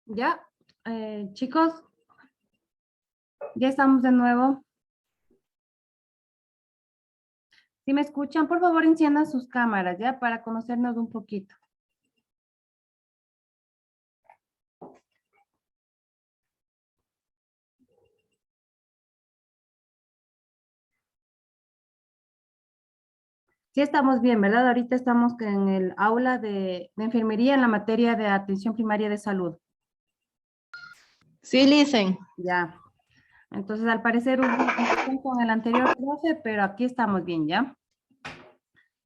Ya, chicos, ya estamos de nuevo. Si me escuchan, por favor, enciendan sus cámaras, ya, para conocernos un poquito. Sí estamos bien, ¿verdad? Ahorita estamos en el aula de enfermería en la materia de atención primaria de salud. Sí, listen. Ya. Entonces, al parecer hubo un problema con el anterior profe, pero aquí estamos bien, ¿ya?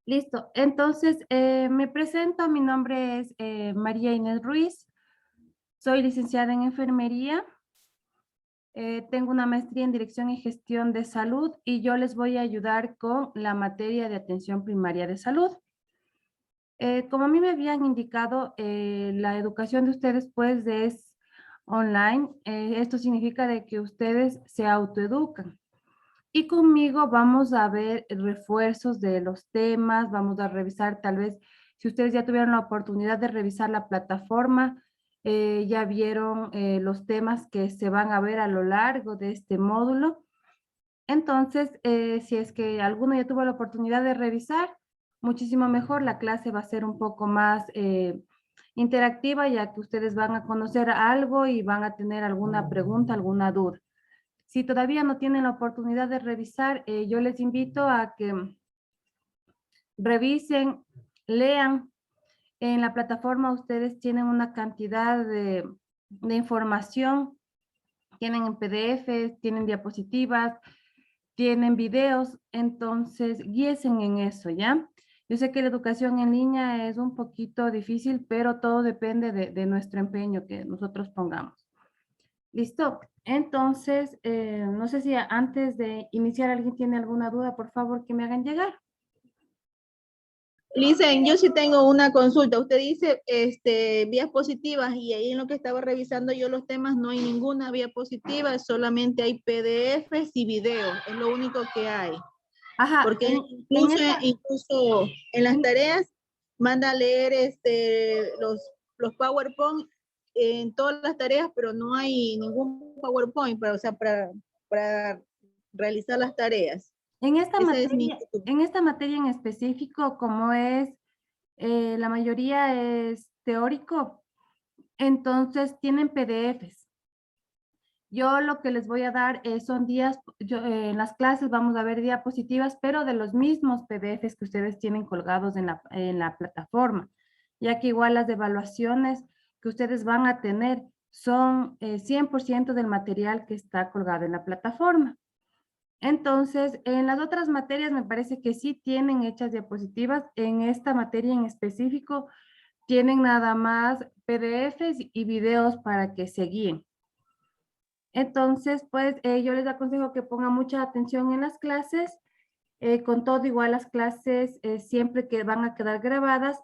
Listo. Entonces, me presento. Mi nombre es María Inés Ruiz. Soy licenciada en enfermería. Tengo una maestría en Dirección y Gestión de Salud y yo les voy a ayudar con la materia de atención primaria de salud. Como a mí me habían indicado, la educación de ustedes pues es online. Esto significa de que ustedes se autoeducan. Y conmigo vamos a ver refuerzos de los temas, vamos a revisar tal vez, si ustedes ya tuvieron la oportunidad de revisar la plataforma, ya vieron los temas que se van a ver a lo largo de este módulo. Entonces, si es que alguno ya tuvo la oportunidad de revisar, muchísimo mejor, la clase va a ser un poco más interactiva, ya que ustedes van a conocer algo y van a tener alguna pregunta, alguna duda. Si todavía no tienen la oportunidad de revisar, yo les invito a que revisen, lean. En la plataforma ustedes tienen una cantidad de información, tienen en PDF, tienen diapositivas, tienen videos, entonces guíense en eso, ¿ya? Yo sé que la educación en línea es un poquito difícil, pero todo depende de nuestro empeño que nosotros pongamos. Listo. Entonces, no sé si antes de iniciar alguien tiene alguna duda, por favor, que me hagan llegar. Listen, yo sí tengo una consulta. Usted dice vías positivas y ahí en lo que estaba revisando yo los temas no hay ninguna vía positiva, solamente hay PDFs y videos, es lo único que hay. Ajá, Porque en incluso en las tareas manda a leer los PowerPoint en todas las tareas, pero no hay ningún PowerPoint para realizar las tareas. Esa es mi inquietud. en esta materia en específico, como es, la mayoría es teórico, entonces tienen PDFs. Yo lo que les voy a dar son en las clases vamos a ver diapositivas, pero de los mismos PDFs que ustedes tienen colgados en la plataforma, ya que igual las evaluaciones que ustedes van a tener son 100% del material que está colgado en la plataforma. Entonces, en las otras materias me parece que sí tienen hechas diapositivas. En esta materia en específico tienen nada más PDFs y videos para que se guíen. Entonces, pues yo les aconsejo que pongan mucha atención en las clases. Con todo, igual las clases siempre que van a quedar grabadas,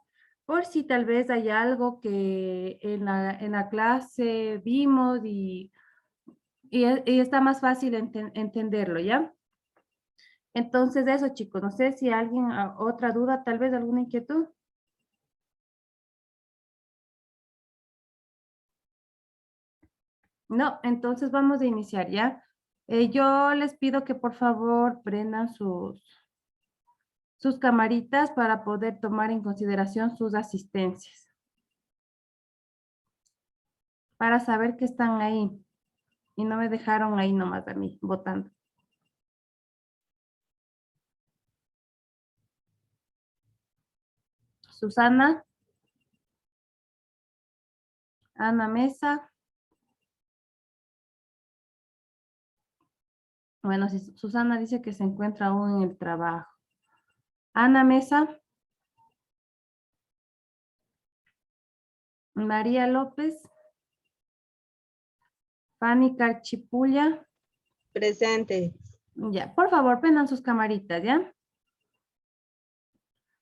por si tal vez hay algo que en la clase vimos y está más fácil entenderlo, ¿ya? Entonces, eso, chicos, no sé si alguien, otra duda, tal vez alguna inquietud. No, entonces vamos a iniciar, ¿ya? Yo les pido que por favor prendan sus camaritas para poder tomar en consideración sus asistencias, para saber que están ahí y no me dejaron ahí nomás a mí votando. Susana, Ana Mesa. Bueno, si Susana dice que se encuentra aún en el trabajo. Ana Mesa, María López, Fanny Carchipulla. Presente. Ya, por favor, prendan sus camaritas, ¿ya?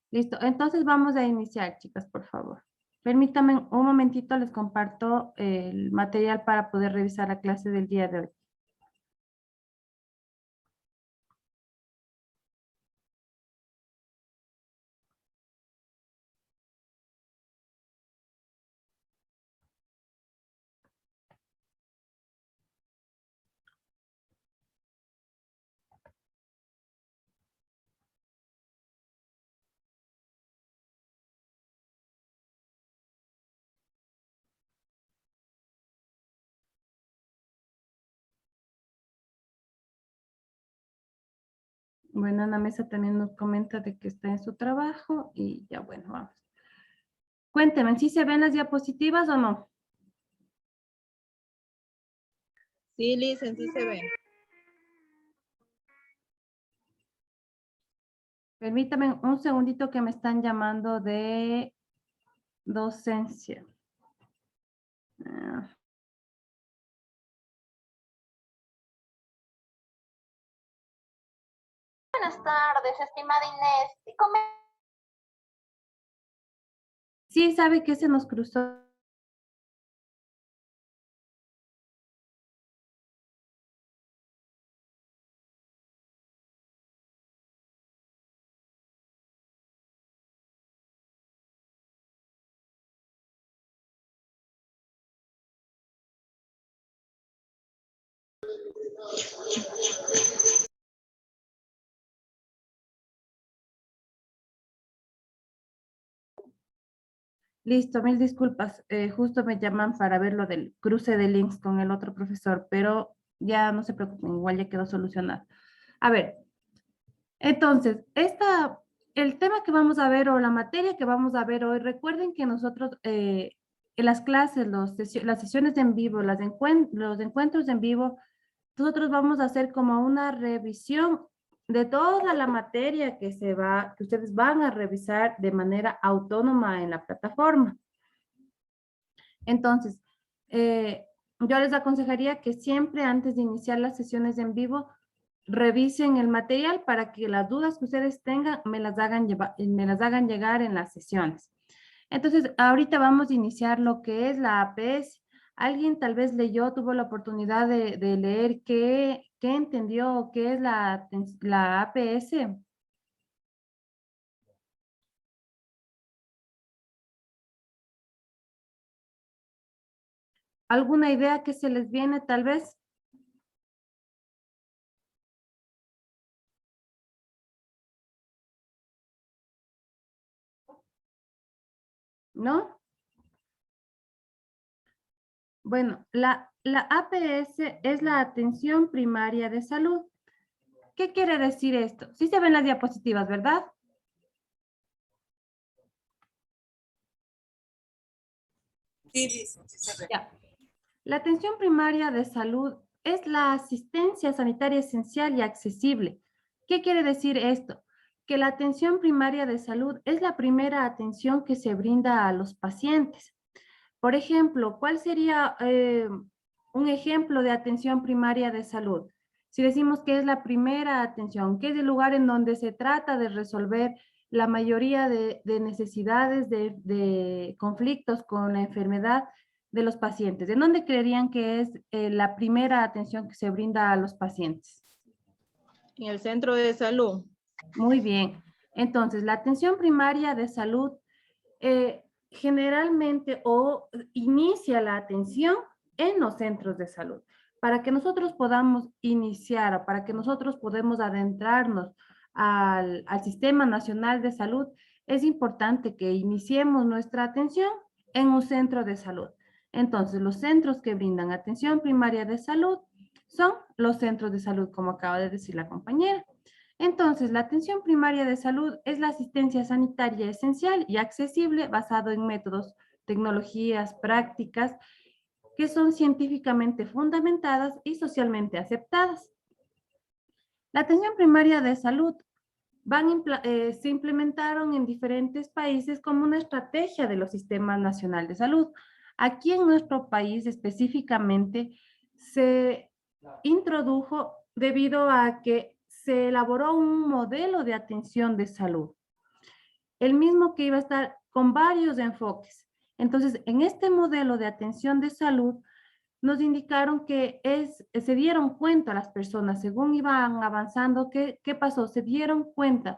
Listo, entonces vamos a iniciar, chicas, por favor. Permítanme un momentito, les comparto el material para poder revisar la clase del día de hoy. Bueno, Ana Mesa también nos comenta de que está en su trabajo y ya bueno, vamos. Cuénteme, ¿sí se ven las diapositivas o no? Sí, Licen, sí se ve. Permítame un segundito que me están llamando de docencia. Ah, Buenas tardes, estimada Inés. sí, ¿sabe qué se nos cruzó? Listo, mil disculpas. Justo me llaman para ver lo del cruce de links con el otro profesor, pero ya no se preocupen, igual ya quedó solucionado. A ver, entonces, el tema que vamos a ver o la materia que vamos a ver hoy, recuerden que nosotros en las clases, las sesiones en vivo, los encuentros en vivo, nosotros vamos a hacer como una revisión de toda la materia que ustedes van a revisar de manera autónoma en la plataforma. Entonces, yo les aconsejaría que siempre antes de iniciar las sesiones en vivo, revisen el material para que las dudas que ustedes tengan me las hagan llegar en las sesiones. Entonces, ahorita vamos a iniciar lo que es la APS. Alguien tal vez tuvo la oportunidad de leer qué entendió, qué es la APS. ¿Alguna idea que se les viene tal vez? ¿No? Bueno, la APS es la atención primaria de salud. ¿Qué quiere decir esto? Sí se ven las diapositivas, ¿verdad? Sí, sí se ve. Ya. La atención primaria de salud es la asistencia sanitaria esencial y accesible. ¿Qué quiere decir esto? Que la atención primaria de salud es la primera atención que se brinda a los pacientes. Por ejemplo, ¿cuál sería un ejemplo de atención primaria de salud? Si decimos que es la primera atención, que es el lugar en donde se trata de resolver la mayoría de necesidades, de conflictos con la enfermedad de los pacientes. ¿En dónde creerían que es la primera atención que se brinda a los pacientes? En el centro de salud. Muy bien. Entonces, la atención primaria de salud generalmente inicia la atención en los centros de salud. Para que nosotros podamos iniciar o para que nosotros podamos adentrarnos al Sistema Nacional de Salud, es importante que iniciemos nuestra atención en un centro de salud. Entonces, los centros que brindan atención primaria de salud son los centros de salud, como acaba de decir la compañera. Entonces, la atención primaria de salud es la asistencia sanitaria esencial y accesible basado en métodos, tecnologías, prácticas que son científicamente fundamentadas y socialmente aceptadas. La atención primaria de salud se implementaron en diferentes países como una estrategia de los sistemas nacionales de salud. Aquí en nuestro país específicamente se introdujo debido a que se elaboró un modelo de atención de salud, el mismo que iba a estar con varios enfoques. Entonces, en este modelo de atención de salud, nos indicaron que se dieron cuenta las personas, según iban avanzando, ¿qué pasó? Se dieron cuenta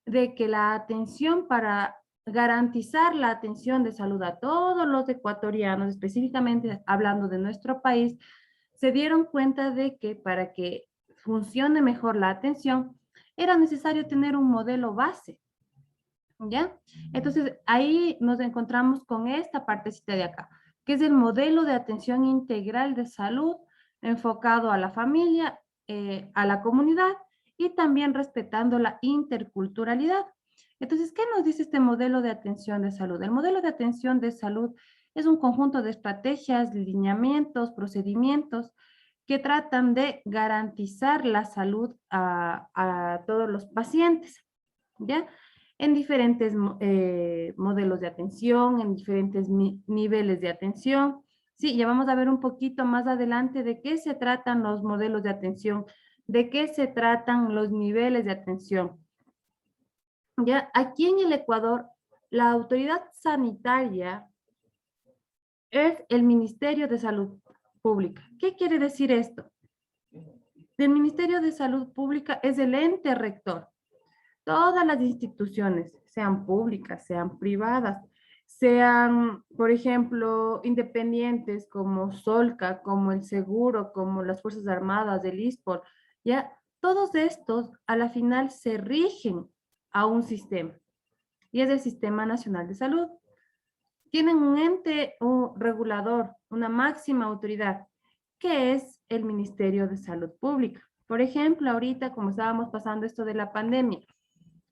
de que la atención para garantizar la atención de salud a todos los ecuatorianos, específicamente hablando de nuestro país, se dieron cuenta de que para que funcione mejor la atención, era necesario tener un modelo base, ¿ya? Entonces, ahí nos encontramos con esta partecita de acá, que es el modelo de atención integral de salud enfocado a la familia, a la comunidad y también respetando la interculturalidad. Entonces, ¿qué nos dice este modelo de atención de salud? El modelo de atención de salud es un conjunto de estrategias, lineamientos, procedimientos que tratan de garantizar la salud a todos los pacientes, ¿ya? En diferentes modelos de atención, en diferentes niveles de atención. Sí, ya vamos a ver un poquito más adelante de qué se tratan los modelos de atención, de qué se tratan los niveles de atención. Ya, aquí en el Ecuador, la autoridad sanitaria es el Ministerio de Salud Pública. ¿Qué quiere decir esto? El Ministerio de Salud Pública es el ente rector. Todas las instituciones, sean públicas, sean privadas, sean, por ejemplo, independientes como Solca, como el Seguro, como las Fuerzas Armadas, el ISPOR, ya, todos estos a la final se rigen a un sistema, y es el Sistema Nacional de Salud. Tienen un ente un regulador, una máxima autoridad, que es el Ministerio de Salud Pública. Por ejemplo, ahorita, como estábamos pasando esto de la pandemia,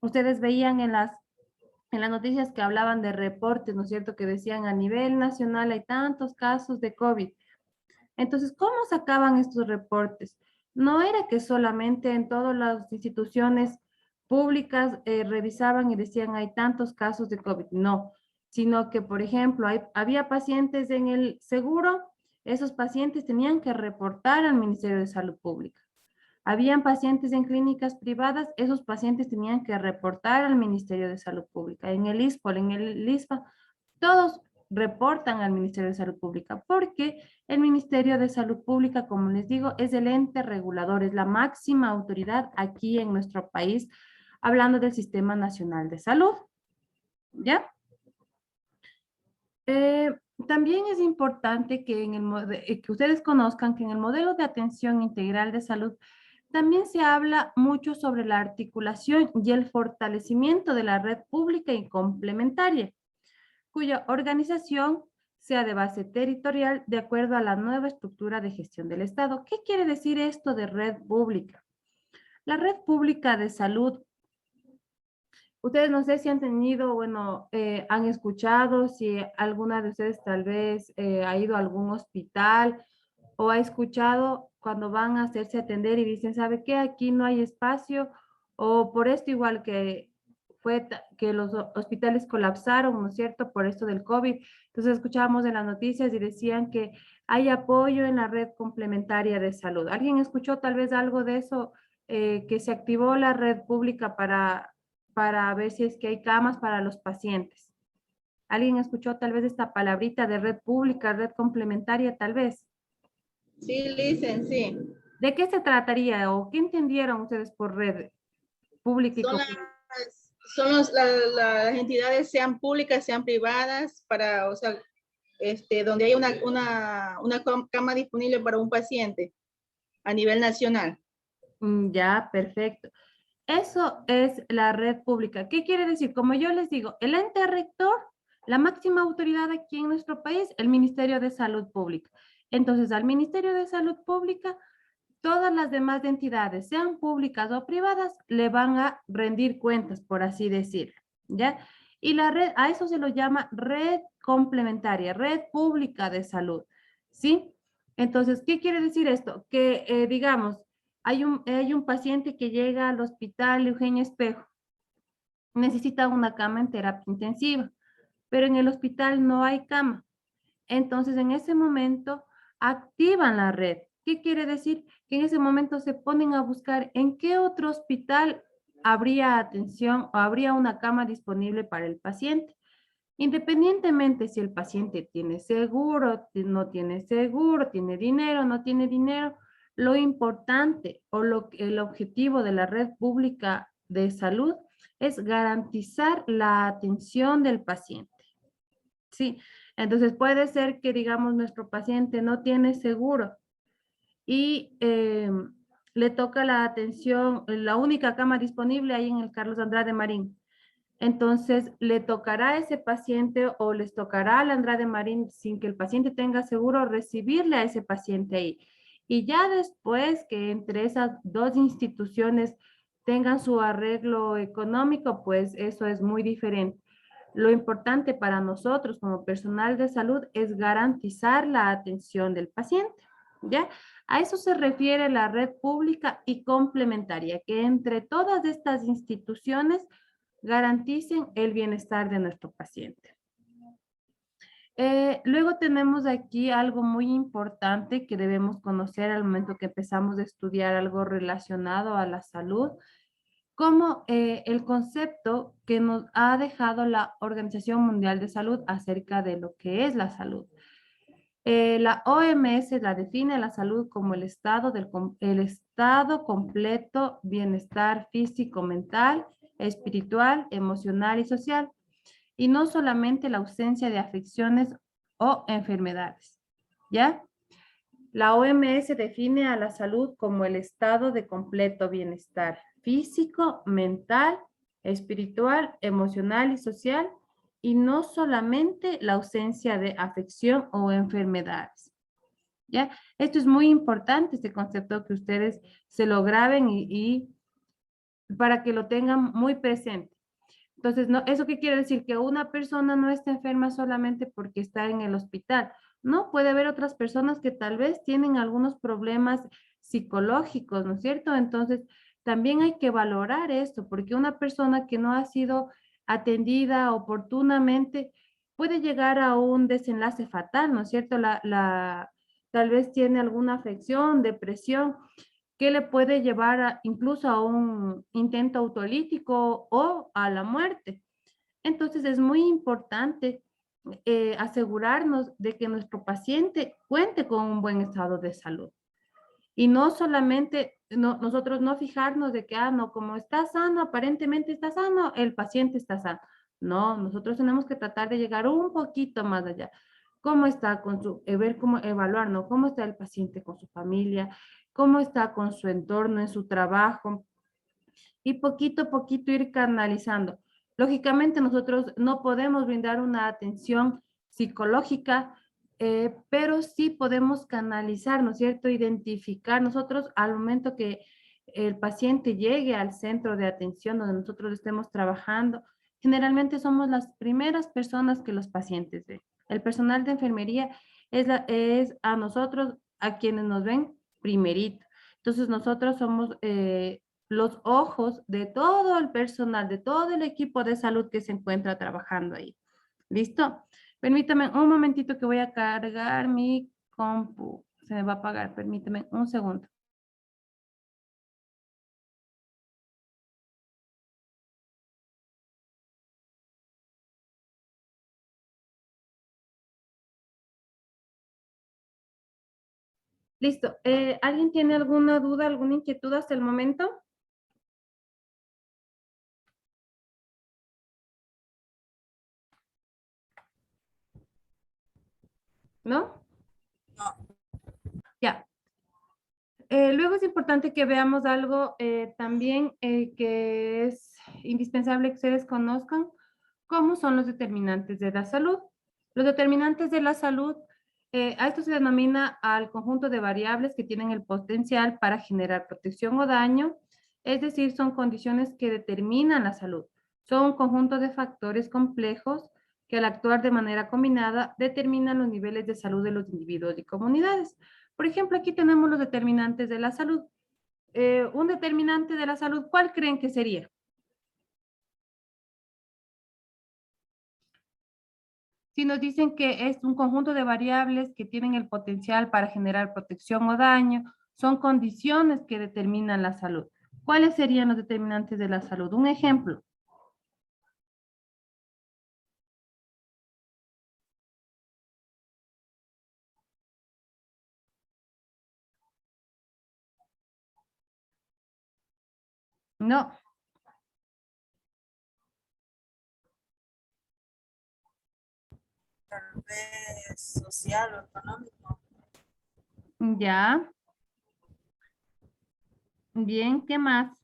ustedes veían en las noticias que hablaban de reportes, ¿no es cierto?, que decían a nivel nacional hay tantos casos de COVID. Entonces, ¿cómo sacaban estos reportes? No era que solamente en todas las instituciones públicas revisaban y decían hay tantos casos de COVID, no, sino que, por ejemplo, había pacientes en el seguro, esos pacientes tenían que reportar al Ministerio de Salud Pública. Habían pacientes en clínicas privadas, esos pacientes tenían que reportar al Ministerio de Salud Pública. En el ISPOL, en el ISPA, todos reportan al Ministerio de Salud Pública, porque el Ministerio de Salud Pública, como les digo, es el ente regulador, es la máxima autoridad aquí en nuestro país, hablando del Sistema Nacional de Salud. ¿Ya? También es importante que ustedes conozcan que en el modelo de atención integral de salud también se habla mucho sobre la articulación y el fortalecimiento de la red pública y complementaria, cuya organización sea de base territorial de acuerdo a la nueva estructura de gestión del Estado. ¿Qué quiere decir esto de red pública? La red pública de salud, ustedes no sé si han tenido, bueno, han escuchado, si alguna de ustedes tal vez ha ido a algún hospital o ha escuchado cuando van a hacerse atender y dicen, ¿sabe qué? Aquí no hay espacio, o por esto igual que fue que los hospitales colapsaron, ¿no es cierto? Por esto del COVID. Entonces escuchábamos en las noticias y decían que hay apoyo en la red complementaria de salud. ¿Alguien escuchó tal vez algo de eso? Que se activó la red pública para ver si es que hay camas para los pacientes. ¿Alguien escuchó tal vez esta palabrita de red pública, red complementaria tal vez? Sí, Licen, sí. ¿De qué se trataría o qué entendieron ustedes por red pública y complementaria? Las entidades, sean públicas, sean privadas, para, o sea, donde hay una cama disponible para un paciente a nivel nacional. Ya, perfecto. Eso es la red pública. ¿Qué quiere decir? Como yo les digo, el ente rector, la máxima autoridad aquí en nuestro país, el Ministerio de Salud Pública. Entonces, al Ministerio de Salud Pública, todas las demás entidades, sean públicas o privadas, le van a rendir cuentas, por así decirlo, ¿ya? Y la red, a eso se lo llama red complementaria, red pública de salud, ¿sí? Entonces, ¿qué quiere decir esto? Que, digamos, hay un paciente que llega al hospital Eugenio Espejo, necesita una cama en terapia intensiva, pero en el hospital no hay cama. Entonces, en ese momento, activan la red. ¿Qué quiere decir? Que en ese momento se ponen a buscar en qué otro hospital habría atención o habría una cama disponible para el paciente. Independientemente si el paciente tiene seguro, no tiene seguro, tiene dinero, no tiene dinero, lo importante o el objetivo de la red pública de salud es garantizar la atención del paciente. Sí, entonces puede ser que, digamos, nuestro paciente no tiene seguro y le toca la atención, la única cama disponible ahí en el Carlos Andrade Marín. Entonces, le tocará a ese paciente o les tocará al Andrade Marín, sin que el paciente tenga seguro, recibirle a ese paciente ahí. Y ya después que entre esas dos instituciones tengan su arreglo económico, pues eso es muy diferente. Lo importante para nosotros como personal de salud es garantizar la atención del paciente, ¿ya? A eso se refiere la red pública y complementaria, que entre todas estas instituciones garanticen el bienestar de nuestro paciente. Luego tenemos aquí algo muy importante que debemos conocer al momento que empezamos a estudiar algo relacionado a la salud, como el concepto que nos ha dejado la Organización Mundial de Salud acerca de lo que es la salud. La OMS la define la salud como el estado completo bienestar físico, mental, espiritual, emocional y social, y no solamente la ausencia de afecciones o enfermedades, ¿ya? La OMS define a la salud como el estado de completo bienestar físico, mental, espiritual, emocional y social, y no solamente la ausencia de afección o enfermedades. ¿Ya? Esto es muy importante, este concepto, que ustedes se lo graben y para que lo tengan muy presente. Entonces, no, ¿eso qué quiere decir? Que una persona no está enferma solamente porque está en el hospital. No, puede haber otras personas que tal vez tienen algunos problemas psicológicos, ¿no es cierto? Entonces, también hay que valorar esto, porque una persona que no ha sido atendida oportunamente puede llegar a un desenlace fatal, ¿no es cierto? Tal vez tiene alguna afección, depresión, que le puede llevar incluso a un intento autolítico o a la muerte. Entonces es muy importante asegurarnos de que nuestro paciente cuente con un buen estado de salud. Y no solamente nosotros no fijarnos de que, no, como está sano, aparentemente está sano, el paciente está sano. No, nosotros tenemos que tratar de llegar un poquito más allá. ¿Cómo está con ver cómo evaluar, ¿no? ¿Cómo está el paciente con su familia? ¿Cómo está con su entorno, en su trabajo? Y poquito a poquito ir canalizando. Lógicamente nosotros no podemos brindar una atención psicológica, pero sí podemos canalizar, ¿no es cierto? Identificar nosotros al momento que el paciente llegue al centro de atención donde nosotros estemos trabajando. Generalmente somos las primeras personas que los pacientes ven. El personal de enfermería es a nosotros, a quienes nos ven primerito. Entonces nosotros somos los ojos de todo el personal, de todo el equipo de salud que se encuentra trabajando ahí. ¿Listo? Permítame un momentito que voy a cargar mi compu. Se me va a apagar, permítame un segundo. Listo. ¿Alguien tiene alguna duda, alguna inquietud hasta el momento? ¿No? No. Ya. Luego es importante que veamos algo también que es indispensable que ustedes conozcan, cómo son los determinantes de la salud. Los determinantes de la salud, a esto se denomina al conjunto de variables que tienen el potencial para generar protección o daño, es decir, son condiciones que determinan la salud. Son un conjunto de factores complejos que al actuar de manera combinada determinan los niveles de salud de los individuos y comunidades. Por ejemplo, aquí tenemos los determinantes de la salud. Un determinante de la salud, ¿cuál creen que sería? Si nos dicen que es un conjunto de variables que tienen el potencial para generar protección o daño, son condiciones que determinan la salud. ¿Cuáles serían los determinantes de la salud? Un ejemplo. No. Tal vez social o económico. Ya. Bien, ¿qué más?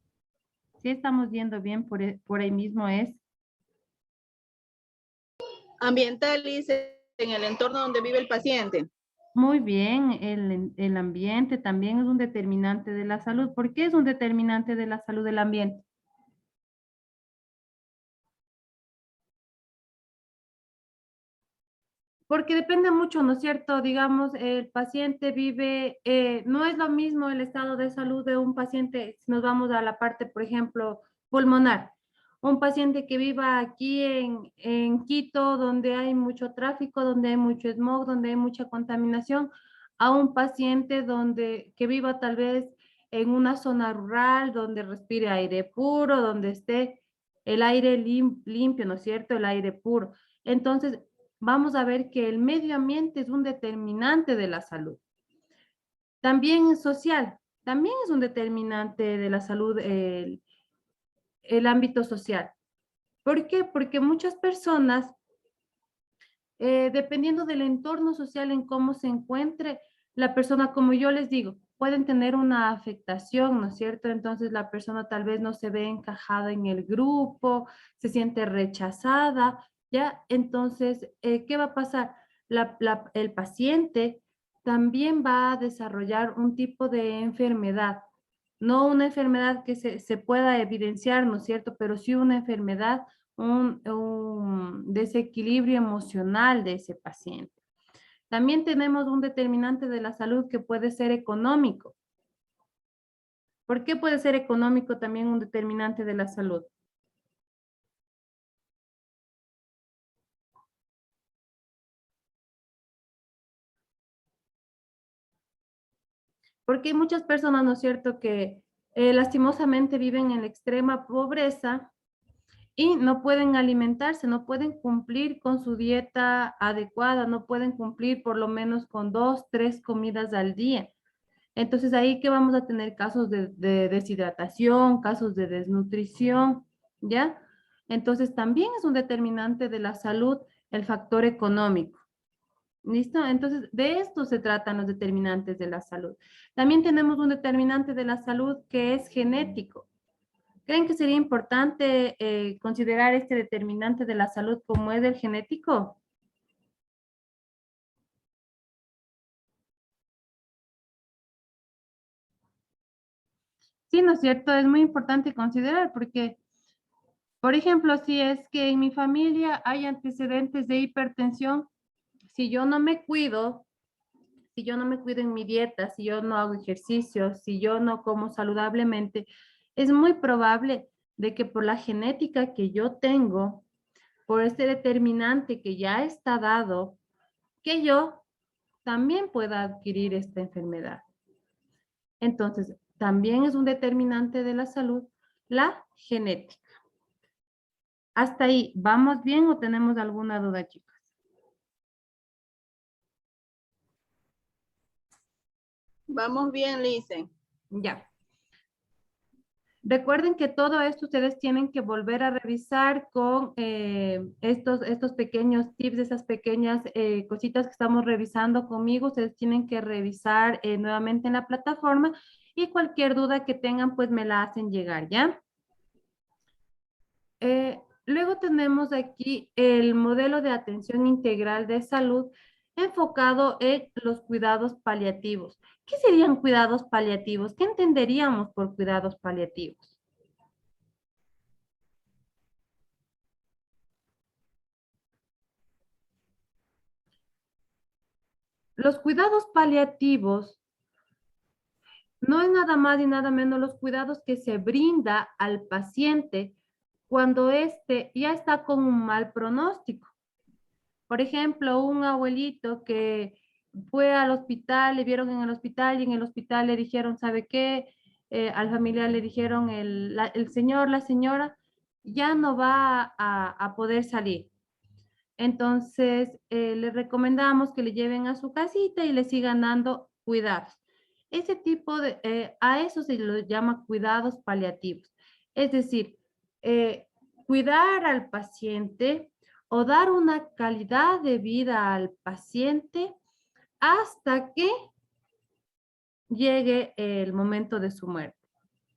Si estamos viendo bien, por ahí mismo es. Ambiental, dice, en el entorno donde vive el paciente. Muy bien, el ambiente también es un determinante de la salud. ¿Por qué es un determinante de la salud del ambiente? Porque depende mucho, ¿no es cierto? Digamos, el paciente vive, no es lo mismo el estado de salud de un paciente, si nos vamos a la parte, por ejemplo, pulmonar. Un paciente que viva aquí en Quito, donde hay mucho tráfico, donde hay mucho smog, donde hay mucha contaminación, a un paciente que viva tal vez en una zona rural, donde respire aire puro, donde esté el aire limpio, ¿no es cierto? El aire puro. Entonces, vamos a ver que el medio ambiente es un determinante de la salud. También es social, también es un determinante de la salud el ámbito social. ¿Por qué? Porque muchas personas, dependiendo del entorno social en cómo se encuentre la persona, como yo les digo, pueden tener una afectación, ¿no es cierto? Entonces la persona tal vez no se ve encajada en el grupo, se siente rechazada, ¿ya? Entonces, ¿qué va a pasar? El paciente también va a desarrollar un tipo de enfermedad, no una enfermedad que se pueda evidenciar, ¿no es cierto? Pero sí una enfermedad, un desequilibrio emocional de ese paciente. También tenemos un determinante de la salud que puede ser económico. ¿Por qué puede ser económico también un determinante de la salud? Porque hay muchas personas, ¿no es cierto?, que lastimosamente viven en la extrema pobreza y no pueden alimentarse, no pueden cumplir con su dieta adecuada, no pueden cumplir por lo menos con 2, 3 comidas al día. Entonces ahí que vamos a tener casos de deshidratación, casos de desnutrición, ¿ya? Entonces también es un determinante de la salud el factor económico. ¿Listo? Entonces, de esto se tratan los determinantes de la salud. También tenemos un determinante de la salud que es genético. ¿Creen que sería importante considerar este determinante de la salud como es el genético? Sí, ¿no es cierto? Es muy importante considerar porque, por ejemplo, si es que en mi familia hay antecedentes de hipertensión, si yo no me cuido, si yo no me cuido en mi dieta, si yo no hago ejercicio, si yo no como saludablemente, es muy probable de que por la genética que yo tengo, por este determinante que ya está dado, que yo también pueda adquirir esta enfermedad. Entonces, también es un determinante de la salud la genética. Hasta ahí, ¿vamos bien o tenemos alguna duda, chicos? Vamos bien, Lice. Ya. Recuerden que todo esto ustedes tienen que volver a revisar con estos pequeños tips, esas pequeñas cositas que estamos revisando conmigo. Ustedes tienen que revisar nuevamente en la plataforma y cualquier duda que tengan, pues me la hacen llegar, ¿ya? Luego tenemos aquí el modelo de atención integral de salud enfocado en los cuidados paliativos. ¿Qué serían cuidados paliativos? ¿Qué entenderíamos por cuidados paliativos? Los cuidados paliativos no es nada más y nada menos los cuidados que se brinda al paciente cuando éste ya está con un mal pronóstico. Por ejemplo, un abuelito que fue al hospital, le vieron en el hospital y en el hospital le dijeron, ¿sabe qué? Al familiar le dijeron, el señor, la señora, ya no va a poder salir. Entonces, le recomendamos que le lleven a su casita y le sigan dando cuidados. Ese tipo a eso se lo llama cuidados paliativos. Es decir, cuidar al paciente o dar una calidad de vida al paciente hasta que llegue el momento de su muerte,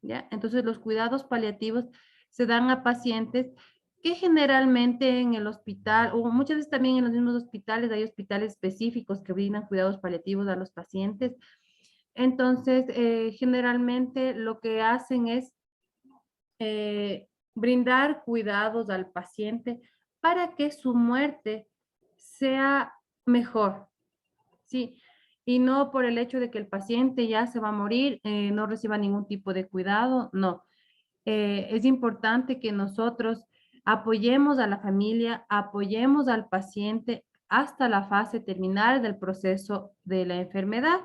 ¿ya? Entonces, los cuidados paliativos se dan a pacientes que generalmente en el hospital, o muchas veces también en los mismos hospitales, hay hospitales específicos que brindan cuidados paliativos a los pacientes. Entonces, generalmente lo que hacen es brindar cuidados al paciente para que su muerte sea mejor, ¿sí? Y no por el hecho de que el paciente ya se va a morir, no reciba ningún tipo de cuidado, no. Es importante que nosotros apoyemos a la familia, apoyemos al paciente hasta la fase terminal del proceso de la enfermedad,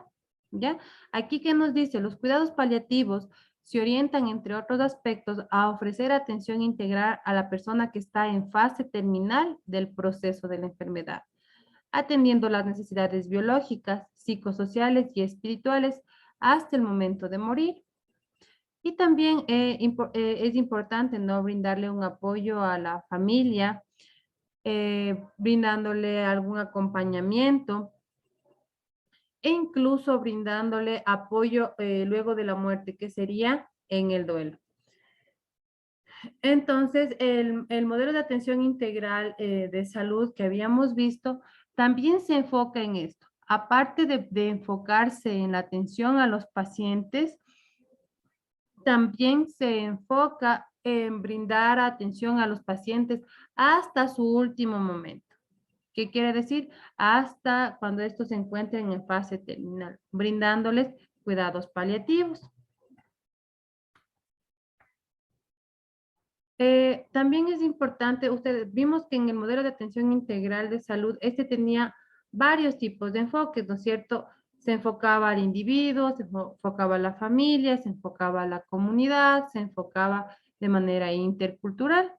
¿ya? Aquí que nos dice, los cuidados paliativos se orientan, entre otros aspectos, a ofrecer atención integral a la persona que está en fase terminal del proceso de la enfermedad, atendiendo las necesidades biológicas, psicosociales y espirituales hasta el momento de morir. Y también es importante no brindarle un apoyo a la familia, brindándole algún acompañamiento e incluso brindándole apoyo luego de la muerte, que sería en el duelo. Entonces, el modelo de atención integral de salud que habíamos visto también se enfoca en esto. Aparte de enfocarse en la atención a los pacientes, también se enfoca en brindar atención a los pacientes hasta su último momento. ¿Qué quiere decir? Hasta cuando estos se encuentren en fase terminal, brindándoles cuidados paliativos. También es importante, ustedes vimos que en el modelo de atención integral de salud, este tenía varios tipos de enfoques, ¿no es cierto? Se enfocaba al individuo, se enfocaba a la familia, se enfocaba a la comunidad, se enfocaba de manera intercultural.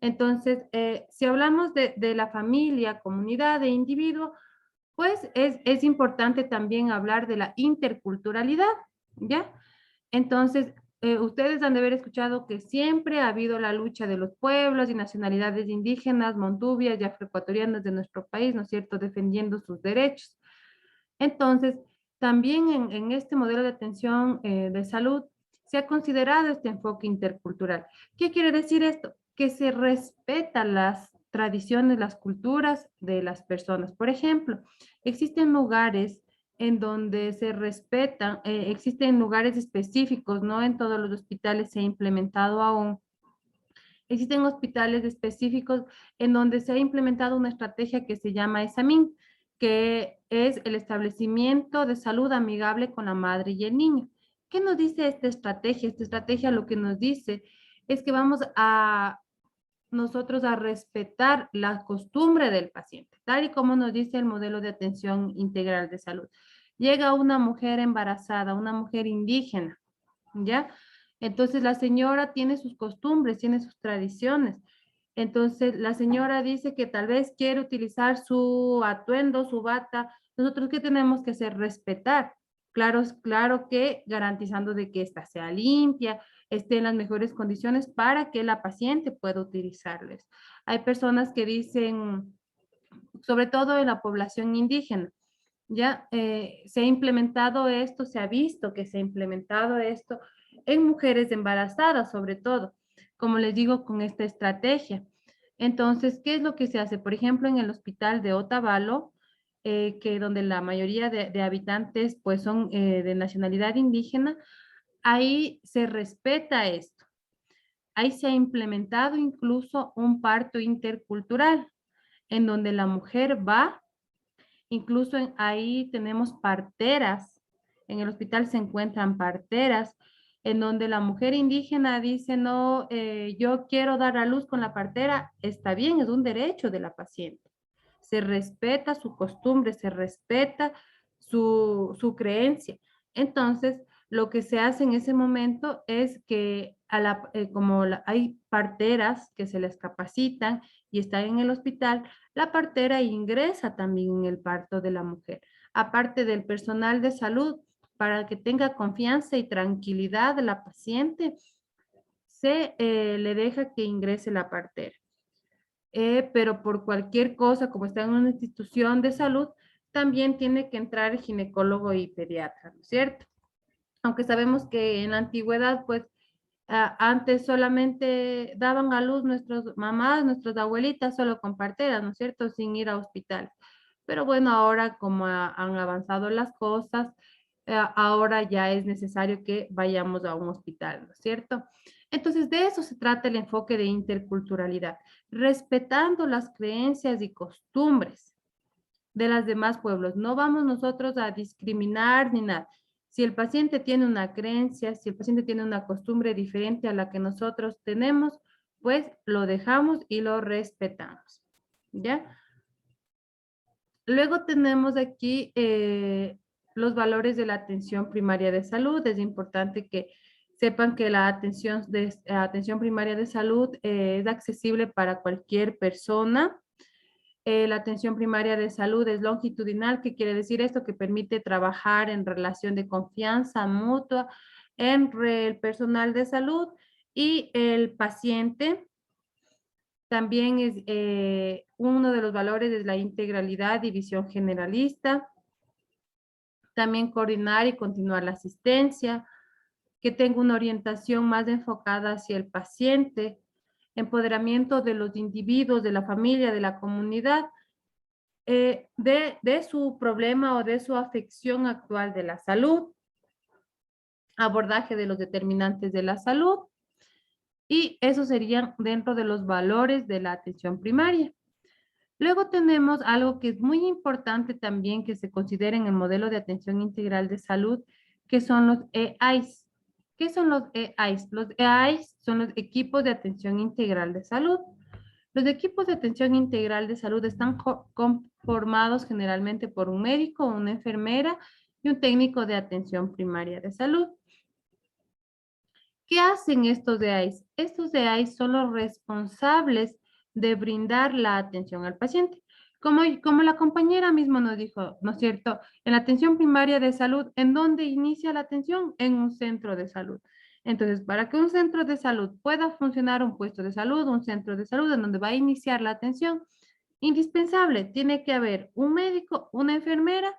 Entonces, si hablamos de la familia, comunidad e individuo, pues es importante también hablar de la interculturalidad, ¿ya? Entonces, ustedes han de haber escuchado que siempre ha habido la lucha de los pueblos y nacionalidades indígenas, montubias y afroecuatorianas de nuestro país, ¿no es cierto?, defendiendo sus derechos. Entonces, también en este modelo de atención de salud se ha considerado este enfoque intercultural. ¿Qué quiere decir esto? Que se respetan las tradiciones, las culturas de las personas. Por ejemplo, existen lugares en donde se respetan, existen lugares específicos, no en todos los hospitales se ha implementado aún. Existen hospitales específicos en donde se ha implementado una estrategia que se llama ESAMIN, que es el establecimiento de salud amigable con la madre y el niño. ¿Qué nos dice esta estrategia? Esta estrategia lo que nos dice es que vamos a nosotros a respetar la costumbre del paciente, tal y como nos dice el modelo de atención integral de salud. Llega una mujer embarazada, una mujer indígena, ¿ya? Entonces la señora tiene sus costumbres, tiene sus tradiciones. Entonces la señora dice que tal vez quiere utilizar su atuendo, su bata. Nosotros, ¿qué tenemos que hacer? Respetar. Claro, claro que garantizando de que ésta sea limpia, esté en las mejores condiciones para que la paciente pueda utilizarles. Hay personas que dicen, sobre todo en la población indígena, ya se ha implementado esto, se ha visto que se ha implementado esto en mujeres embarazadas, sobre todo, como les digo, con esta estrategia. Entonces, ¿qué es lo que se hace? Por ejemplo, en el hospital de Otavalo, que donde la mayoría de habitantes pues son de nacionalidad indígena, ahí se respeta esto. Ahí se ha implementado incluso un parto intercultural, en donde la mujer va. Incluso ahí tenemos parteras, en el hospital se encuentran parteras, en donde la mujer indígena dice, no, yo quiero dar a luz con la partera, está bien, es un derecho de la paciente. Se respeta su costumbre, se respeta su creencia. Entonces, lo que se hace en ese momento es que hay parteras que se les capacitan y están en el hospital, la partera ingresa también en el parto de la mujer, aparte del personal de salud, para que tenga confianza y tranquilidad de la paciente, se le deja que ingrese la partera. Pero por cualquier cosa, como está en una institución de salud, también tiene que entrar el ginecólogo y pediatra, ¿no es cierto? Aunque sabemos que en la antigüedad, pues, Antes solamente daban a luz nuestras mamás, nuestras abuelitas, solo con parteras, ¿no es cierto? Sin ir a hospital. Pero bueno, ahora como han avanzado las cosas, ahora ya es necesario que vayamos a un hospital, ¿no es cierto? Entonces, de eso se trata el enfoque de interculturalidad, respetando las creencias y costumbres de los demás pueblos. No vamos nosotros a discriminar ni nada. Si el paciente tiene una creencia, si el paciente tiene una costumbre diferente a la que nosotros tenemos, pues lo dejamos y lo respetamos. ¿Ya? Luego tenemos aquí los valores de la atención primaria de salud. Es importante que sepan que la atención primaria de salud es accesible para cualquier persona. La atención primaria de salud es longitudinal. ¿Qué quiere decir esto? Que permite trabajar en relación de confianza mutua entre el personal de salud y el paciente. También es uno de los valores es la integralidad y visión generalista. También coordinar y continuar la asistencia, que tenga una orientación más enfocada hacia el paciente, empoderamiento de los individuos, de la familia, de la comunidad, de su problema o de su afección actual de la salud, abordaje de los determinantes de la salud, y eso serían dentro de los valores de la atención primaria. Luego tenemos algo que es muy importante también que se considera en el modelo de atención integral de salud, que son los EAIS. ¿Qué son los EAIS? Los EAIS son los equipos de atención integral de salud. Los equipos de atención integral de salud están conformados generalmente por un médico, una enfermera y un técnico de atención primaria de salud. ¿Qué hacen estos EAIS? Estos EAIS son los responsables de brindar la atención al paciente. Como la compañera misma nos dijo, ¿no es cierto? En la atención primaria de salud, ¿en dónde inicia la atención? En un centro de salud. Entonces, para que un centro de salud pueda funcionar, un puesto de salud, un centro de salud en donde va a iniciar la atención, indispensable, tiene que haber un médico, una enfermera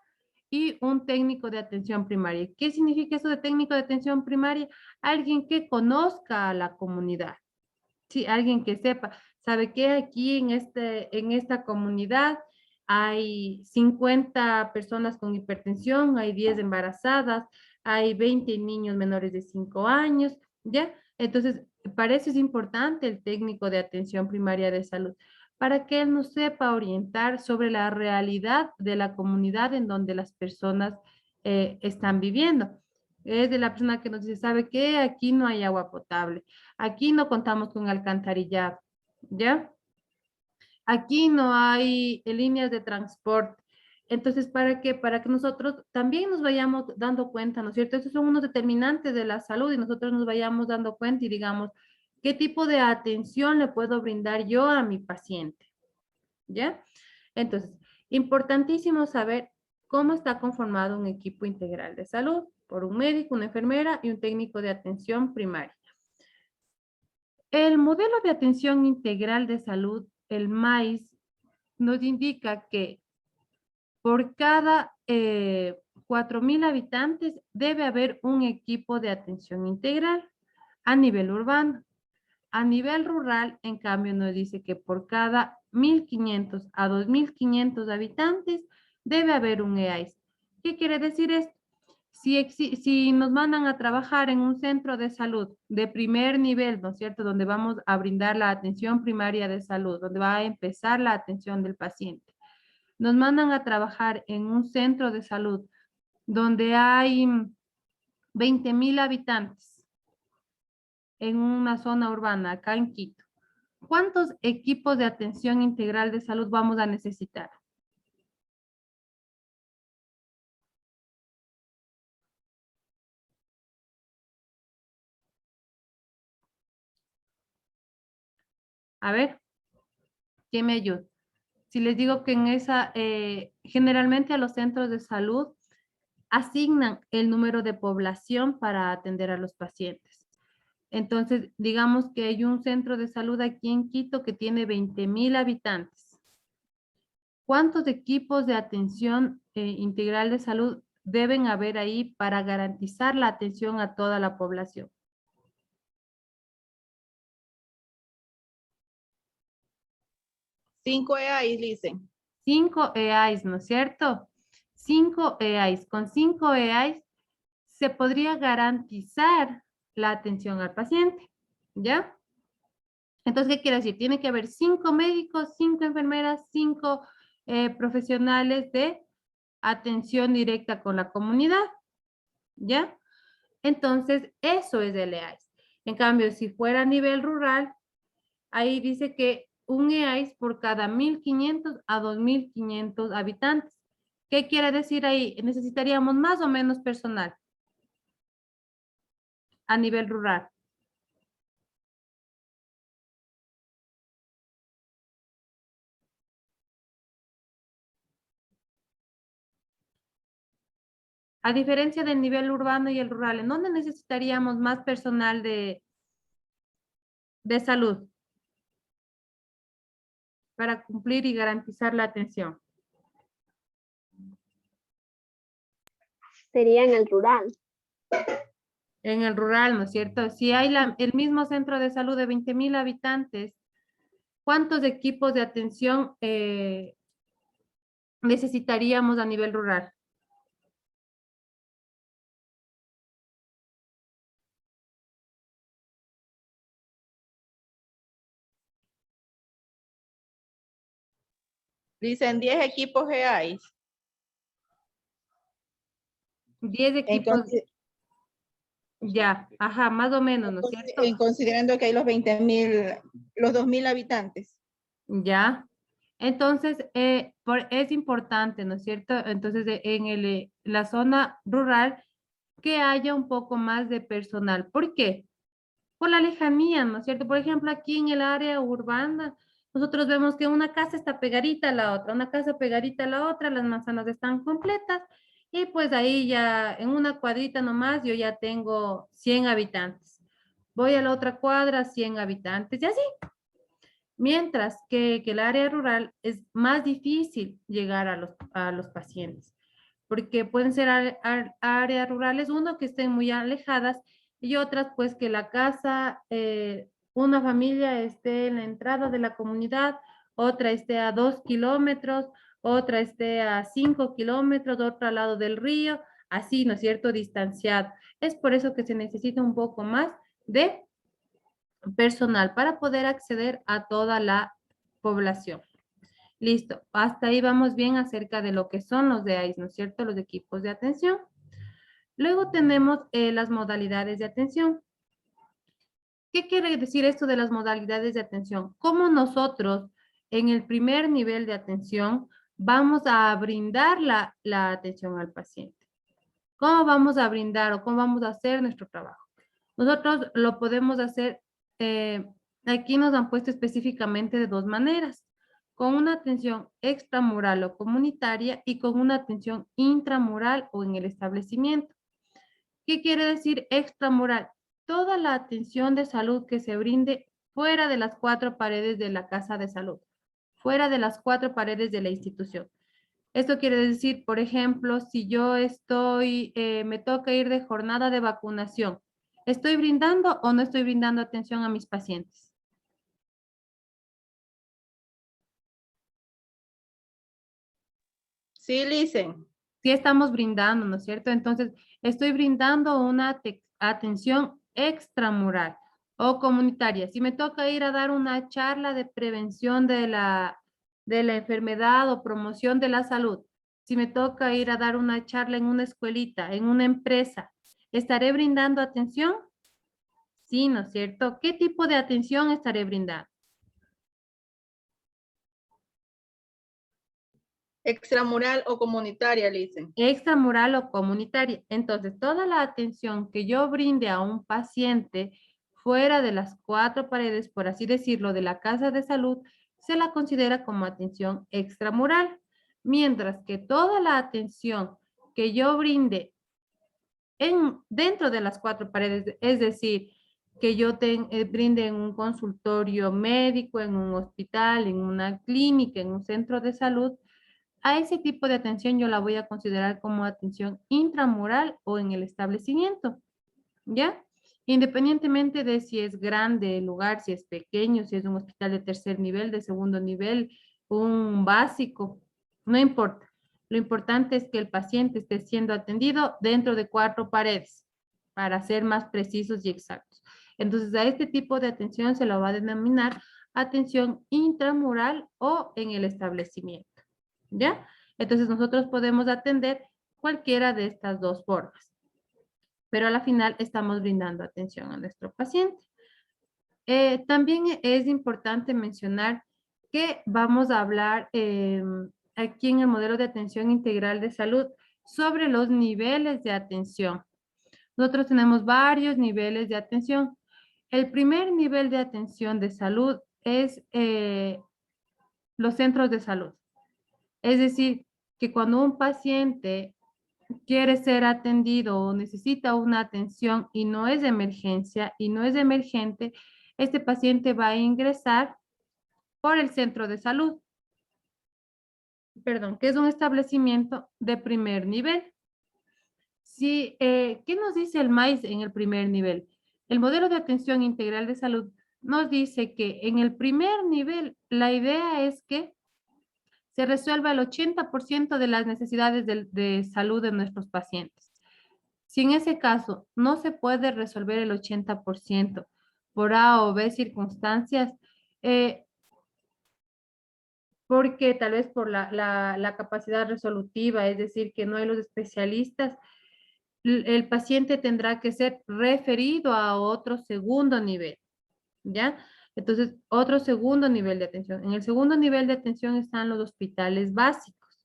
y un técnico de atención primaria. ¿Qué significa eso de técnico de atención primaria? Alguien que conozca a la comunidad. Sí, alguien que sepa, sabe que aquí en esta comunidad hay 50 personas con hipertensión, hay 10 embarazadas, hay 20 niños menores de 5 años, ¿ya? Entonces, para eso es importante el técnico de atención primaria de salud, para que él nos sepa orientar sobre la realidad de la comunidad en donde las personas están viviendo. Es de la persona que nos dice, ¿sabe qué? Aquí no hay agua potable. Aquí no contamos con alcantarillado, ¿ya? Aquí no hay líneas de transporte. Entonces, ¿para qué? Para que nosotros también nos vayamos dando cuenta, ¿no es cierto? Esos son unos determinantes de la salud y nosotros nos vayamos dando cuenta y digamos, ¿qué tipo de atención le puedo brindar yo a mi paciente? ¿Ya? Entonces, importantísimo saber cómo está conformado un equipo integral de salud por un médico, una enfermera y un técnico de atención primaria. El modelo de atención integral de salud, el MAIS, nos indica que por cada 4,000 habitantes debe haber un equipo de atención integral a nivel urbano. A nivel rural, en cambio, nos dice que por cada 1,500 a 2,500 habitantes debe haber un EAIS. ¿Qué quiere decir esto? Si nos mandan a trabajar en un centro de salud de primer nivel, ¿no es cierto? Donde vamos a brindar la atención primaria de salud, donde va a empezar la atención del paciente. Nos mandan a trabajar en un centro de salud donde hay 20,000 habitantes en una zona urbana, acá en Quito. ¿Cuántos equipos de atención integral de salud vamos a necesitar? A ver, ¿quién me ayuda? Si les digo que en esa, generalmente a los centros de salud asignan el número de población para atender a los pacientes. Entonces, digamos que hay un centro de salud aquí en Quito que tiene 20,000 habitantes. ¿Cuántos equipos de atención integral de salud deben haber ahí para garantizar la atención a toda la población? 5 EAIs, dicen. 5 EAIs, ¿no es cierto? 5 EAIs. Con 5 EAIs se podría garantizar la atención al paciente, ¿ya? Entonces, ¿qué quiere decir? Tiene que haber 5 médicos, 5 enfermeras, 5 profesionales de atención directa con la comunidad, ¿ya? Entonces, eso es el EAIS. En cambio, si fuera a nivel rural, ahí dice que un EAIS por cada 1.500 a 2.500 habitantes. ¿Qué quiere decir ahí? Necesitaríamos más o menos personal a nivel rural. A diferencia del nivel urbano y el rural, ¿en dónde necesitaríamos más personal de salud para cumplir y garantizar la atención? Sería en el rural. En el rural, ¿no es cierto? Si hay el mismo centro de salud de 20.000 habitantes, ¿cuántos equipos de atención necesitaríamos a nivel rural? Dicen 10 equipos EAIs. 10 equipos. Ya, ajá, más o menos, ¿no es cierto? Considerando que hay los 20.000, los 2.000 habitantes. Ya. Entonces, es importante, ¿no es cierto? Entonces, en la zona rural, que haya un poco más de personal. ¿Por qué? Por la lejanía, ¿no es cierto? Por ejemplo, aquí en el área urbana, nosotros vemos que una casa está pegadita a la otra, una casa pegadita a la otra, las manzanas están completas, y pues ahí ya en una cuadrita nomás yo ya tengo 100 habitantes. Voy a la otra cuadra, 100 habitantes, y así. Mientras que el área rural es más difícil llegar a los pacientes, porque pueden ser áreas rurales, uno, que estén muy alejadas, y otras, pues, que la casa, una familia esté en la entrada de la comunidad, otra esté a 2 kilómetros, otra esté a 5 kilómetros, otra al lado del río, así, ¿no es cierto?, distanciado. Es por eso que se necesita un poco más de personal para poder acceder a toda la población. Listo, hasta ahí vamos bien acerca de lo que son los de AIS, ¿no es cierto? Los equipos de atención. Luego tenemos las modalidades de atención. ¿Qué quiere decir esto de las modalidades de atención? ¿Cómo nosotros en el primer nivel de atención vamos a brindar la atención al paciente? ¿Cómo vamos a brindar o cómo vamos a hacer nuestro trabajo? Nosotros lo podemos hacer, aquí nos han puesto específicamente de dos maneras: con una atención extramural o comunitaria y con una atención intramural o en el establecimiento. ¿Qué quiere decir extramural? Toda la atención de salud que se brinde fuera de las 4 paredes de la casa de salud, fuera de las 4 paredes de la institución. Esto quiere decir, por ejemplo, si yo me toca ir de jornada de vacunación, ¿estoy brindando o no estoy brindando atención a mis pacientes? Sí, dicen. Sí estamos brindando, ¿no es cierto? Entonces, estoy brindando una atención extramural o comunitaria. Si me toca ir a dar una charla de prevención de la enfermedad o promoción de la salud, si me toca ir a dar una charla en una escuelita, en una empresa, ¿estaré brindando atención? Sí, ¿no es cierto? ¿Qué tipo de atención estaré brindando? Extramural o comunitaria, dicen. Extramural o comunitaria. Entonces, toda la atención que yo brinde a un paciente fuera de las 4 paredes, por así decirlo, de la casa de salud, se la considera como atención extramural. Mientras que toda la atención que yo brinde dentro de las 4 paredes, es decir, que yo brinde en un consultorio médico, en un hospital, en una clínica, en un centro de salud, a ese tipo de atención yo la voy a considerar como atención intramural o en el establecimiento, ¿ya? Independientemente de si es grande el lugar, si es pequeño, si es un hospital de tercer nivel, de segundo nivel, un básico, no importa. Lo importante es que el paciente esté siendo atendido dentro de 4 paredes, para ser más precisos y exactos. Entonces, a este tipo de atención se lo va a denominar atención intramural o en el establecimiento, ¿ya? Entonces, nosotros podemos atender cualquiera de estas dos formas, pero a la final estamos brindando atención a nuestro paciente. También es importante mencionar que vamos a hablar aquí en el modelo de atención integral de salud sobre los niveles de atención. Nosotros tenemos varios niveles de atención. El primer nivel de atención de salud es los centros de salud. Es decir, que cuando un paciente quiere ser atendido o necesita una atención y no es de emergencia y no es emergente, este paciente va a ingresar por el centro de salud, perdón, que es un establecimiento de primer nivel. Sí, ¿qué nos dice el MAIS en el primer nivel? El modelo de atención integral de salud nos dice que en el primer nivel la idea es que se resuelva el 80% de las necesidades de salud de nuestros pacientes. Si en ese caso no se puede resolver el 80% por A o B circunstancias, porque tal vez por la capacidad resolutiva, es decir, que no hay los especialistas, el paciente tendrá que ser referido a otro segundo nivel, ¿ya? Entonces, otro segundo nivel de atención. En el segundo nivel de atención están los hospitales básicos.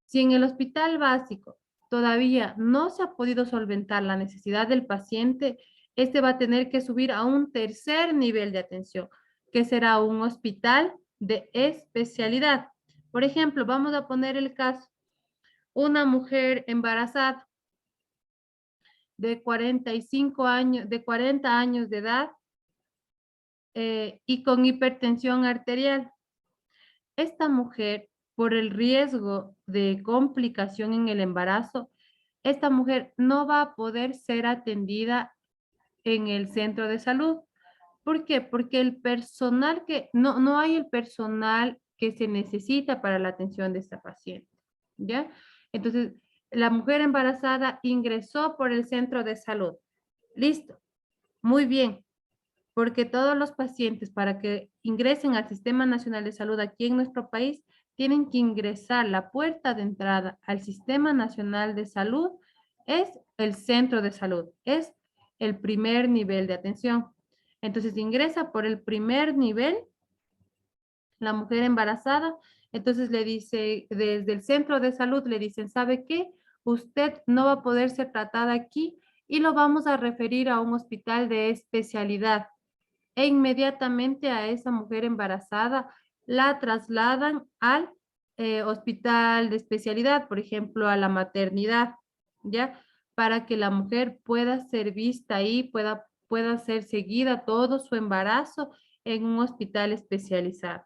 Si en el hospital básico todavía no se ha podido solventar la necesidad del paciente, este va a tener que subir a un tercer nivel de atención, que será un hospital de especialidad. Por ejemplo, vamos a poner el caso, una mujer embarazada de 45 años, de 40 años de edad y con hipertensión arterial. Esta mujer, por el riesgo de complicación en el embarazo, esta mujer no va a poder ser atendida en el centro de salud. ¿Por qué? Porque el personal no hay el personal que se necesita para la atención de esta paciente, ¿ya? Entonces, la mujer embarazada ingresó por el centro de salud. Listo, muy bien, porque todos los pacientes para que ingresen al Sistema Nacional de Salud aquí en nuestro país tienen que ingresar. La puerta de entrada al Sistema Nacional de Salud es el centro de salud, es el primer nivel de atención. Entonces ingresa por el primer nivel la mujer embarazada, entonces le dice, desde el centro de salud le dicen, ¿sabe qué? Usted no va a poder ser tratada aquí y lo vamos a referir a un hospital de especialidad. E inmediatamente a esa mujer embarazada la trasladan al hospital de especialidad, por ejemplo, a la maternidad, ¿ya? Para que la mujer pueda ser vista ahí, pueda ser seguida todo su embarazo en un hospital especializado.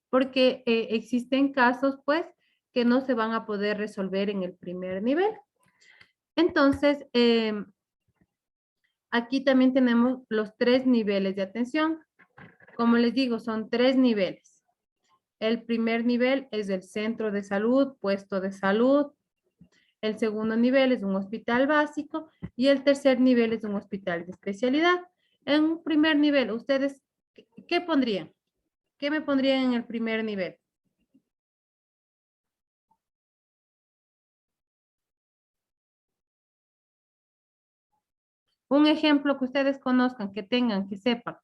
Porque existen casos, pues, que no se van a poder resolver en el primer nivel. Entonces, aquí también tenemos los 3 niveles de atención. Como les digo, son 3 niveles. El primer nivel es el centro de salud, puesto de salud. El segundo nivel es un hospital básico y el tercer nivel es un hospital de especialidad. En un primer nivel, ¿ustedes qué pondrían? ¿Qué me pondrían en el primer nivel? Un ejemplo que ustedes conozcan, que tengan, que sepan.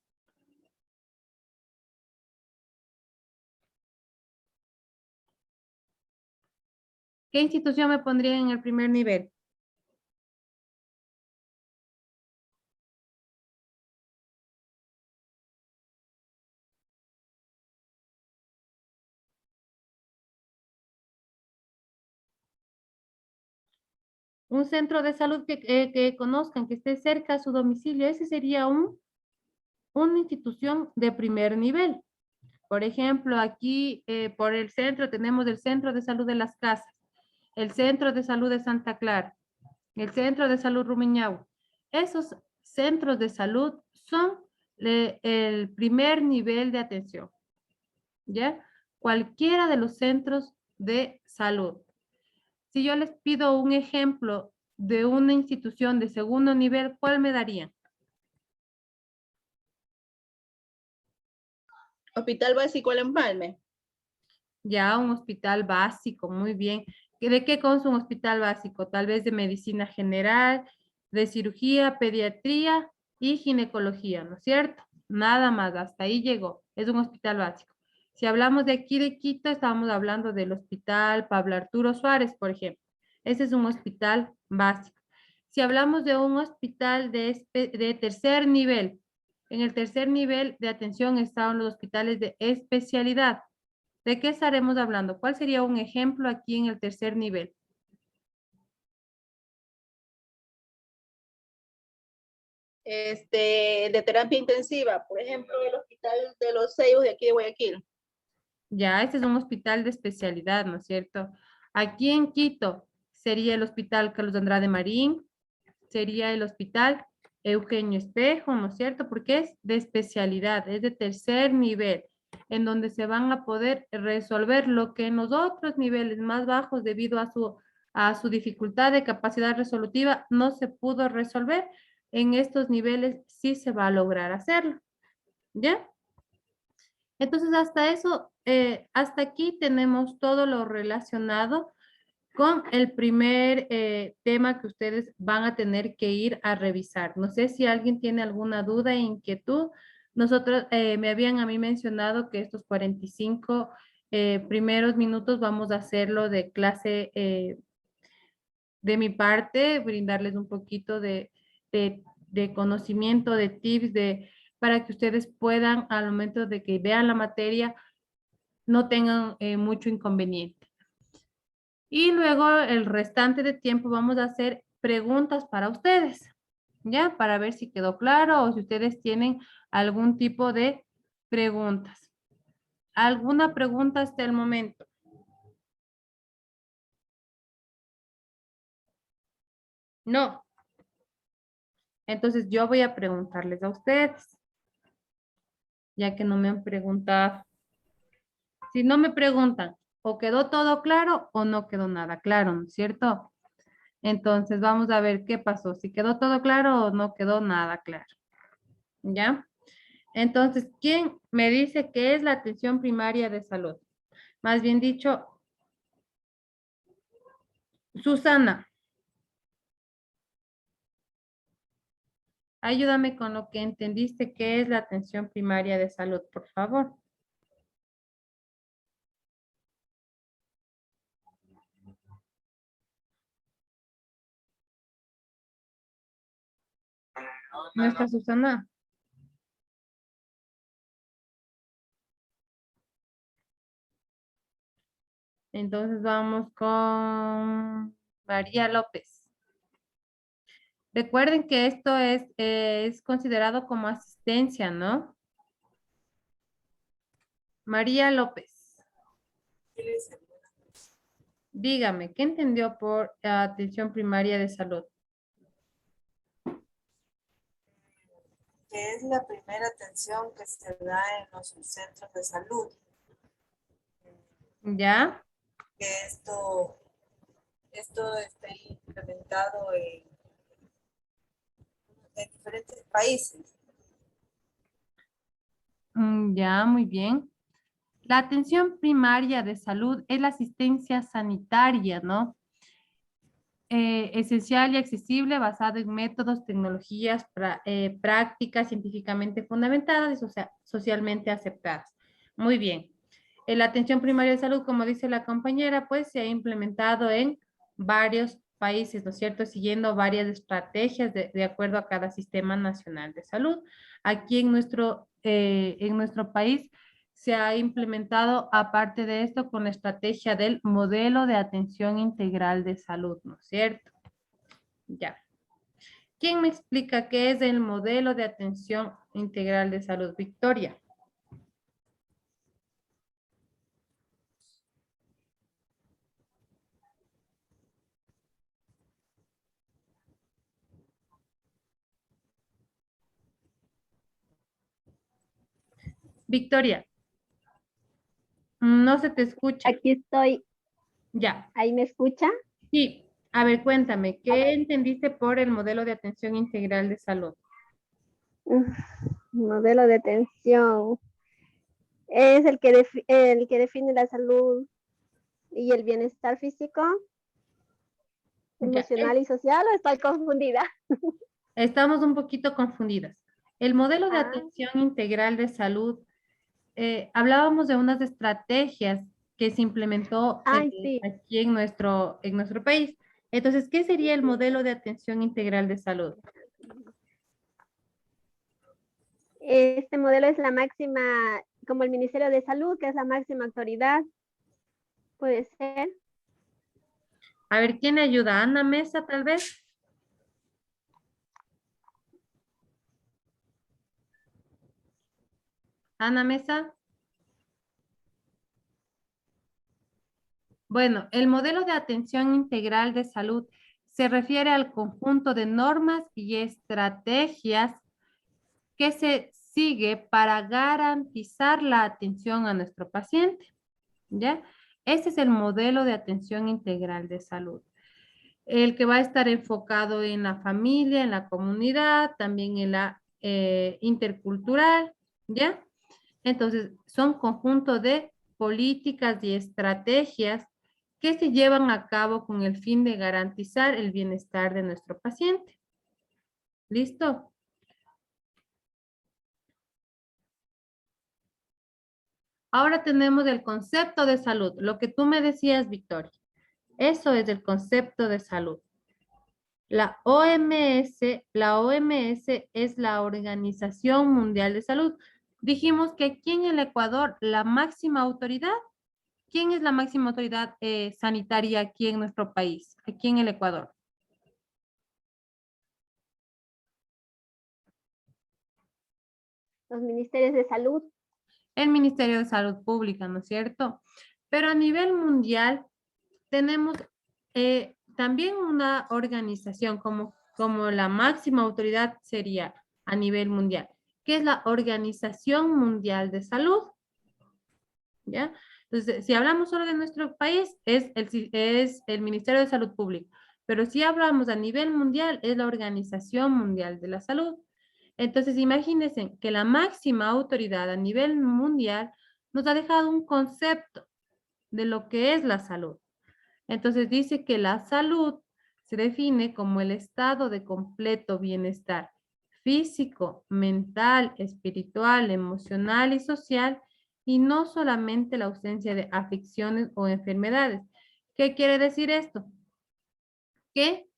¿Qué institución me pondría en el primer nivel? Un centro de salud que conozcan, que esté cerca a su domicilio. Ese sería una institución de primer nivel. Por ejemplo, aquí por el centro tenemos el Centro de Salud de Las Casas, el Centro de Salud de Santa Clara, el Centro de Salud Rumiñahui. Esos centros de salud son el primer nivel de atención, ¿ya? cualquiera de los centros de salud. Si yo les pido un ejemplo de una institución de segundo nivel, ¿cuál me darían? Hospital Básico El Empalme. Ya, un hospital básico, muy bien. ¿De qué consta un hospital básico? Tal vez de medicina general, de cirugía, pediatría y ginecología, ¿no es cierto? Nada más, hasta ahí llegó. Es un hospital básico. Si hablamos de aquí de Quito, estamos hablando del hospital Pablo Arturo Suárez, por ejemplo. Ese es un hospital básico. Si hablamos de un hospital de tercer nivel, en el tercer nivel de atención están los hospitales de especialidad. ¿De qué estaremos hablando? ¿Cuál sería un ejemplo aquí en el tercer nivel? De terapia intensiva, por ejemplo, el Hospital de los Seyos de aquí de Guayaquil. Ya, este es un hospital de especialidad, ¿no es cierto? Aquí en Quito sería el Hospital Carlos de Andrade Marín, sería el Hospital Eugenio Espejo, ¿no es cierto? Porque es de especialidad, es de tercer nivel, en donde se van a poder resolver lo que en los otros niveles más bajos, debido a su dificultad de capacidad resolutiva, no se pudo resolver. En estos niveles sí se va a lograr hacerlo, ¿ya? Entonces, hasta eso, hasta aquí tenemos todo lo relacionado con el primer tema que ustedes van a tener que ir a revisar. No sé si alguien tiene alguna duda e inquietud. Nosotros, me habían a mí mencionado que estos 45 primeros minutos vamos a hacerlo de clase de mi parte, brindarles un poquito de conocimiento, de tips, para que ustedes puedan, al momento de que vean la materia, no tengan mucho inconveniente. Y luego el restante de tiempo vamos a hacer preguntas para ustedes, ¿ya? Para ver si quedó claro o si ustedes tienen algún tipo de preguntas. ¿Alguna pregunta hasta el momento? No. Entonces yo voy a preguntarles a ustedes, ya que no me han preguntado. Si no me preguntan, o quedó todo claro o no quedó nada claro, ¿no es cierto? Entonces vamos a ver qué pasó, si quedó todo claro o no quedó nada claro. ¿Ya? Entonces, ¿quién me dice qué es la atención primaria de salud? Más bien dicho, Susana, ayúdame con lo que entendiste qué es la atención primaria de salud, por favor. ¿No está Susana? Entonces vamos con María López. Recuerden que esto es considerado como asistencia, ¿no? María López, dígame, ¿qué entendió por atención primaria de salud? Que es la primera atención que se da en los centros de salud. ¿Ya? Que esto está implementado en diferentes países. Ya, muy bien. La atención primaria de salud es la asistencia sanitaria, ¿no? Esencial y accesible, basado en métodos, tecnologías, prácticas científicamente fundamentadas y socialmente aceptadas. Muy bien. La atención primaria de salud, como dice la compañera, pues se ha implementado en varios países, ¿no es cierto? Siguiendo varias estrategias de acuerdo a cada sistema nacional de salud. Aquí en nuestro país se ha implementado, aparte de esto, con la estrategia del modelo de atención integral de salud, ¿no es cierto? Ya. ¿Quién me explica qué es el modelo de atención integral de salud? Victoria. Victoria. No se te escucha. Aquí estoy. Ya. ¿Ahí me escucha? Sí. A ver, cuéntame, ¿qué entendiste por el modelo de atención integral de salud? Modelo de atención. Es el que, el que define la salud y el bienestar físico, Ya, emocional y social, ¿o estoy confundida? estamos un poquito confundidas. El modelo de Ah. atención integral de salud, hablábamos de unas estrategias que se implementó Ay, sí. aquí en nuestro país. Entonces, ¿qué sería el modelo de atención integral de salud? Este modelo es la máxima, como el Ministerio de Salud, que es la máxima autoridad. Puede ser. A ver, ¿quién ayuda? ¿Ana Mesa, tal vez? ¿Ana Mesa? Bueno, el modelo de atención integral de salud se refiere al conjunto de normas y estrategias que se sigue para garantizar la atención a nuestro paciente, ¿ya? Ese es el modelo de atención integral de salud. El que va a estar enfocado en la familia, en la comunidad, también en la intercultural, ¿ya? Entonces, son conjunto de políticas y estrategias que se llevan a cabo con el fin de garantizar el bienestar de nuestro paciente. ¿Listo? Ahora tenemos el concepto de salud, lo que tú me decías, Victoria. Eso es el concepto de salud. La OMS es la Organización Mundial de Salud. Dijimos que aquí en el Ecuador, la máxima autoridad, ¿quién es la máxima autoridad sanitaria aquí en nuestro país, aquí en el Ecuador? Los ministerios de salud. El Ministerio de Salud Pública, ¿no es cierto? Pero a nivel mundial tenemos también una organización como la máxima autoridad sería a nivel mundial, que es la Organización Mundial de Salud, ¿ya? Entonces, si hablamos solo de nuestro país, es el Ministerio de Salud Pública, pero si hablamos a nivel mundial, es la Organización Mundial de la Salud. Entonces, imagínense que la máxima autoridad a nivel mundial nos ha dejado un concepto de lo que es la salud. Entonces, dice que la salud se define como el estado de completo bienestar físico, mental, espiritual, emocional y social, y no solamente la ausencia de afecciones o enfermedades. ¿Qué quiere decir esto? Que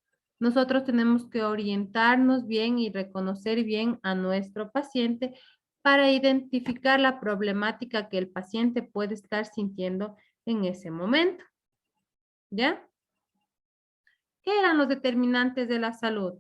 nosotros tenemos que orientarnos bien y reconocer bien a nuestro paciente para identificar la problemática que el paciente puede estar sintiendo en ese momento. ¿Ya? ¿Qué eran los determinantes de la salud?